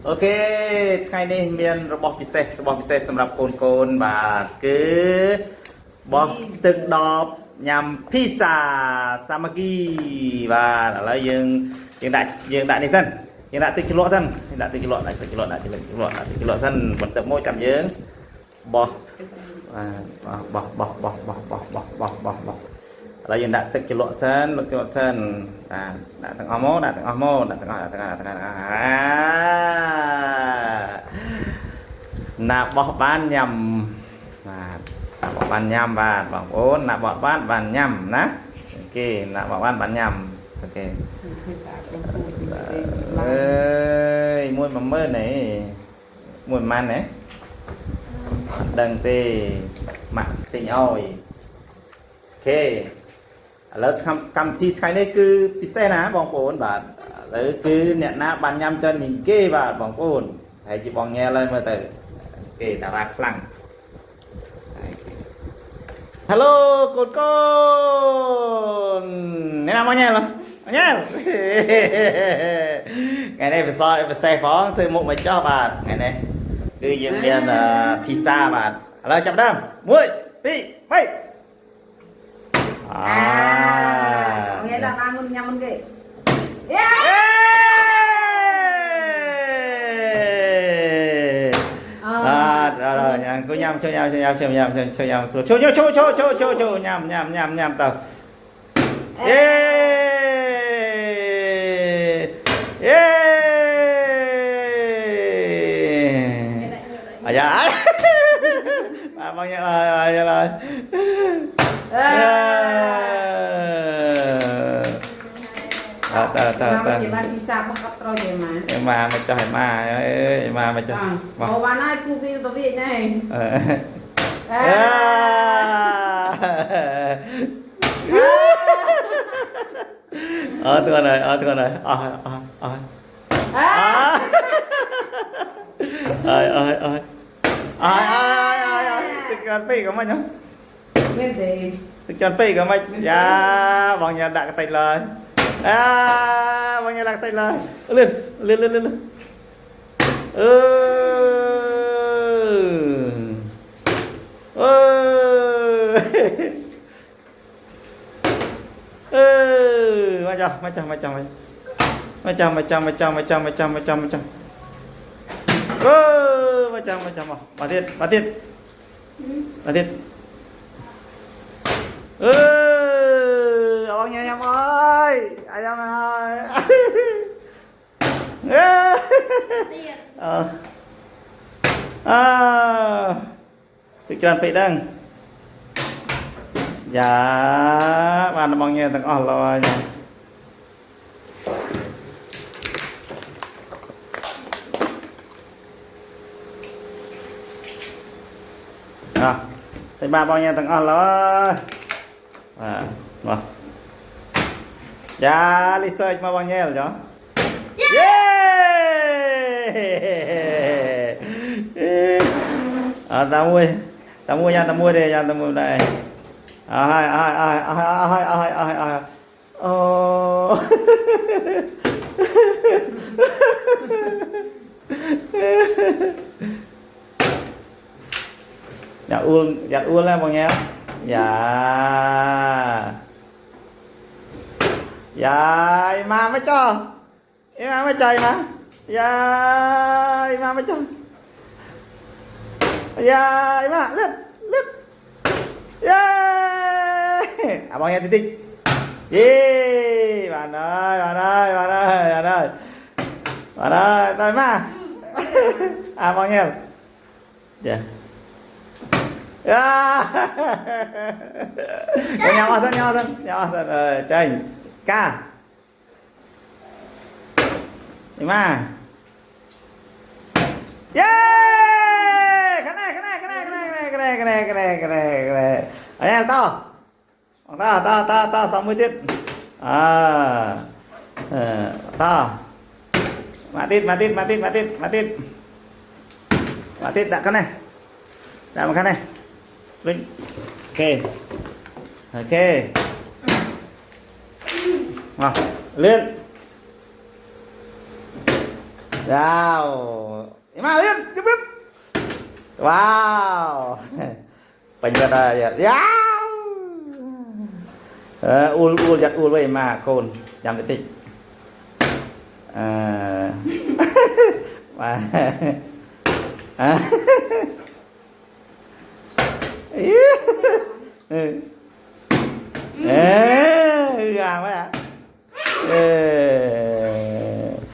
Ok, ngày nay miền robot pizzaสำหรับโกนๆបាទគឺបោះទឹកដបញ៉ាំ pizza សាមគ្គីបាទឥឡូវយើងដាក់នេះសិនយើងដាក់ទឹកជ្រលក់សិនដាក់ទឹកជ្រលក់សិនបន្ទាប់មកចាំយើងបោះឥឡូវយើងដាក់ទឹកជ្រលក់សិនដាក់ទាំងអស់មកដាក់ទាំងអស់ណាបោះបានញ៉ាំបាទណាបោះបានញ៉ាំបាទបងប្អូនណាបោះបានញ៉ាំណាអូខេណាបោះបានញ៉ាំអូខេអើយមួយ10000នេះមួយប៉ុន្មានណាអត់ដឹងទេម៉ាក់ទិញឲ្យអូខេឥឡូវកម្មវិធីថ្ងៃនេះគឺពិសេសណាបងប្អូនបាទឥឡូវគឺអ្នកណាបានញ៉ាំច្រើនជាងគេបាទបងប្អូនហើយជាបងញ៉ែឡើយមើលទៅគេតារាខ្លាំង Hello កូនអ្នកណាមកញ៉ែឡញ៉ែថ្ងៃនេះពិសេសផងធ្វើមុខមកចោះបាទថ្ងៃនេះគឺយើងមានភីហ្សាបាទឥឡូវចាប់ដើម1 2 3nghe là ba mun nhâm mun kì rồi cứ nhâm cho nhâm nhâm tao dạ bao nhiêu rồi mà cho hải mà cho bố bạn ai cu kia tao biết này thương này tức chân phi của mình không tức chân phi của mình dạ bằng nhà đặt tay lời bằng nhà đặt tay lời lên bà thiết ông nhà em ơi anh em ơi tức chân phải đăng dạ bạn bằng nghe thằng rồi thì ba bao nhiêu thằng rồi dạ đi search mà bao nhiêu rồi đó tao mua nha tao mua đây giặt uống lên bao nhiêu dạ em mới cho em mới chơi mà dạ em mới cho dạ em lên yeah bao nhiêu tí bạn ơi tới mà bao nhiêu dạ nhau thân chơi ca mà cái này to 60 tiết to mà tít đặt cái này đặt một cái này ok lên Wow. Mà lên, tiếp tiếp. Wow. Bánh vật à, wow. Ul giặt ul vậy mà cồn, chạm tích. Mà. Gà quá à.